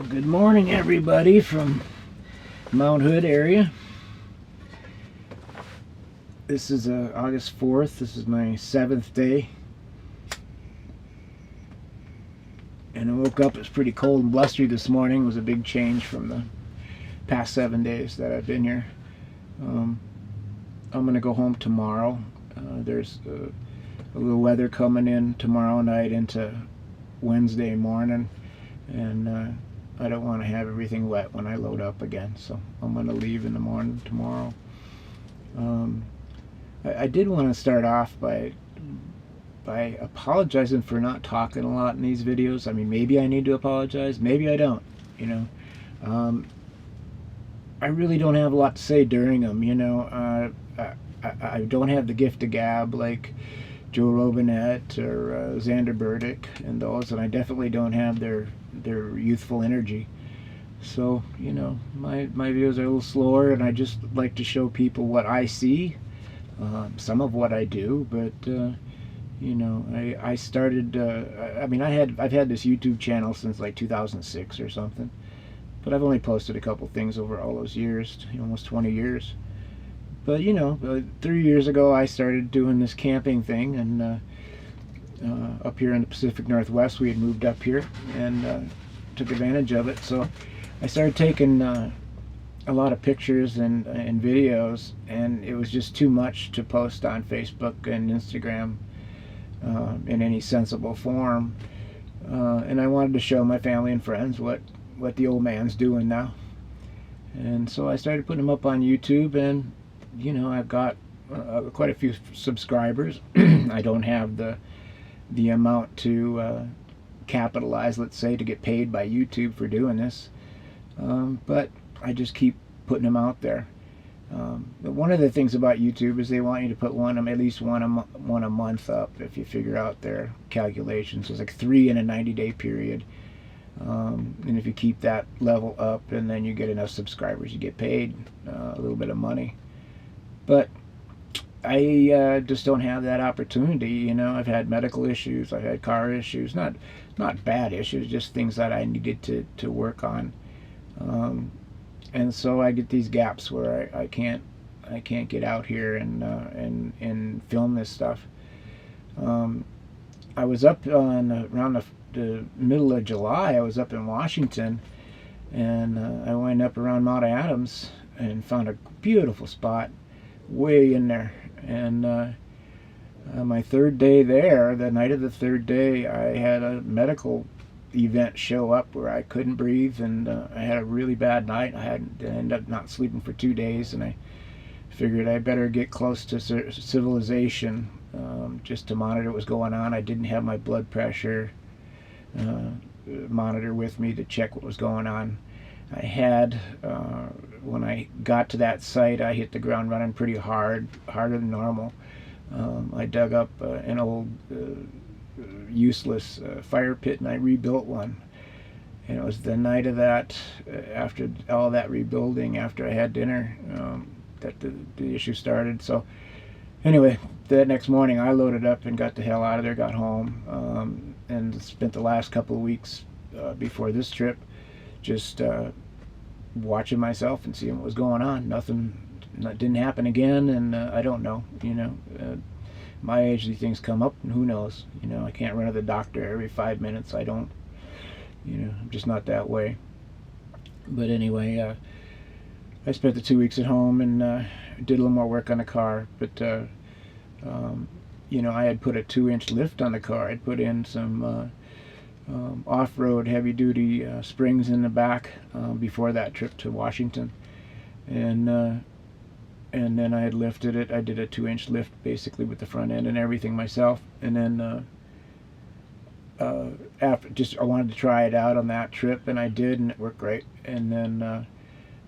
Good morning, everybody from Mount Hood area. This is August 4th. This is my 7th day. And I woke up, it's pretty cold and blustery this morning. It was a big change from the past 7 days that I've been here. I'm going to go home tomorrow. There's a little weather coming in tomorrow night into Wednesday morning. And I don't want to have everything wet when I load up again, so I'm going to leave in the morning tomorrow. I did want to start off by apologizing for not talking a lot in these videos. I mean, maybe I need to apologize, maybe I don't, you know. I really don't have a lot to say during them, you know. I don't have the gift of gab like Joe Robinette or Xander Burdick and those, and I definitely don't have their youthful energy. So, you know, my videos are a little slower, and I just like to show people what I see, some of what I do. But you know, I started. I mean, I've had this YouTube channel since like 2006 or something, but I've only posted a couple things over all those years, almost 20 years. But you know, 3 years ago I started doing this camping thing, and up here in the Pacific Northwest, we had moved up here and took advantage of it. So I started taking a lot of pictures and videos, and it was just too much to post on Facebook and Instagram in any sensible form. And I wanted to show my family and friends what the old man's doing now. And so I started putting them up on YouTube, and you know, I've got quite a few subscribers. I don't have the amount to capitalize, let's say, to get paid by YouTube for doing this, but I just keep putting them out there. But one of the things about YouTube is they want you to put at least one a month up. If you figure out their calculations, it's like 3 in a 90-day period. And if you keep that level up, and then you get enough subscribers, you get paid a little bit of money. But I just don't have that opportunity. You know, I've had medical issues, I've had car issues, not bad issues, just things that I needed to work on. And so I get these gaps where I can't get out here and film this stuff. I was up around the middle of July. I was up in Washington, and I went up around Mount Adams and found a beautiful spot way in there. And my third day there, the night of the third day, I had a medical event show up where I couldn't breathe, and I had a really bad night. I ended up not sleeping for 2 days, and I figured I better get close to civilization just to monitor what was going on. I didn't have my blood pressure monitor with me to check what was going on. I had, when I got to that site, I hit the ground running pretty hard, harder than normal. I dug up an old useless fire pit, and I rebuilt one. And it was the night of that, after all that rebuilding, after I had dinner, that the issue started. So anyway, that next morning I loaded up and got the hell out of there, got home, and spent the last couple of weeks before this trip just watching myself and seeing what was going on. Nothing didn't happen again, and I don't know, you know, my age, these things come up, and who knows, you know. I can't run to the doctor every 5 minutes. I don't, you know, I'm just not that way. But anyway, I spent the 2 weeks at home and did a little more work on the car. But you know, I had put a 2-inch lift on the car. I'd put in some off-road heavy-duty springs in the back before that trip to Washington, and then I had lifted it. I did a 2-inch lift basically with the front end and everything myself, and then after, I wanted to try it out on that trip, and I did, and it worked great. And then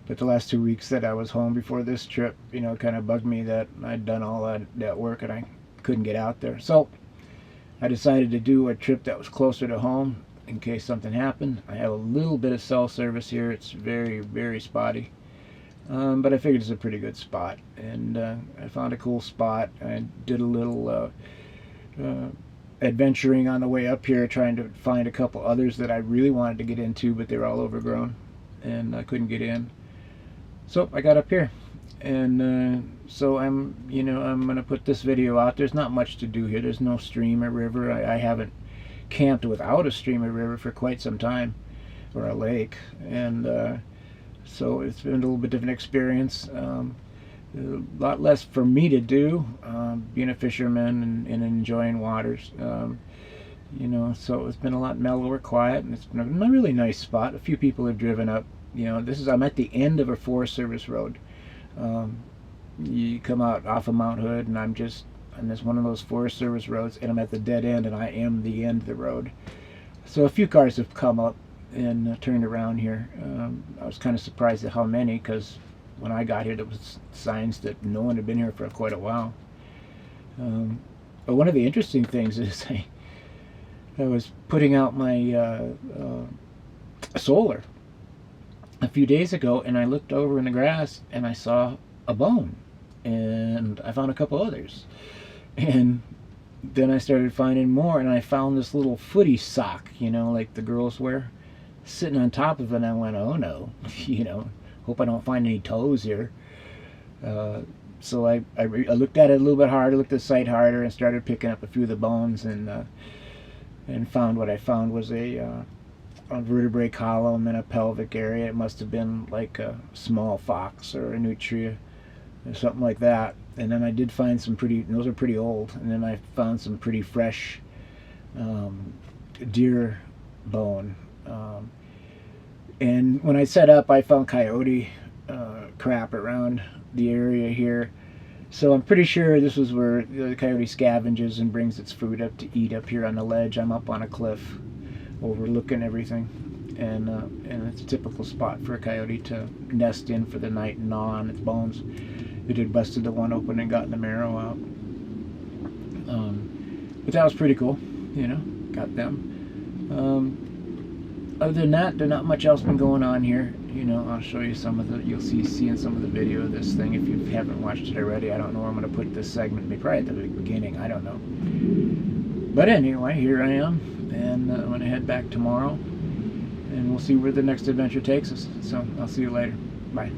but the last 2 weeks that I was home before this trip, you know, kind of bugged me that I'd done all that work and I couldn't get out there. So I decided to do a trip that was closer to home in case something happened. I have a little bit of cell service here. It's very, very spotty. But I figured it's a pretty good spot. And I found a cool spot. I did a little adventuring on the way up here, trying to find a couple others that I really wanted to get into, but they were all overgrown, and I couldn't get in. So I got up here, and so I'm gonna put this video out. There's not much to do here. There's no stream or river. I haven't camped without a stream or river for quite some time, or a lake, and so it's been a little bit different experience. A lot less for me to do, being a fisherman and enjoying waters. So it's been a lot mellower, quiet, and it's been a really nice spot. A few people have driven up. I'm at the end of a Forest Service road. You come out off of Mount Hood, and I'm this one of those Forest Service roads, and I'm at the dead end, and I am the end of the road. So a few cars have come up and turned around here. I was kind of surprised at how many, because when I got here, there was signs that no one had been here for quite a while. But one of the interesting things is I was putting out my solar a few days ago, and I looked over in the grass, and I saw a bone, and I found a couple others. And then I started finding more, and I found this little footy sock, like the girls wear, sitting on top of it, and I went, oh no, hope I don't find any toes here. So I looked at it a little bit harder, looked at the site harder, and started picking up a few of the bones, and found what I found was a vertebrae column in a pelvic area. It must have been like a small fox or a nutria or something like that. And then I did find those are pretty old, and then I found some pretty fresh deer bone. And when I set up, I found coyote crap around the area here. So I'm pretty sure this is where the coyote scavenges and brings its food up to eat up here on the ledge. I'm up on a cliff overlooking everything. And it's a typical spot for a coyote to nest in for the night and gnaw on its bones. It had busted the one open and gotten the marrow out. But that was pretty cool, got them. Other than that, there's not much else been going on here. I'll show you you'll see in some of the video of this thing if you haven't watched it already. I don't know where I'm going to put this segment, maybe probably at the beginning, I don't know. But anyway, here I am, and I'm going to head back tomorrow, and we'll see where the next adventure takes us. So I'll see you later. Bye.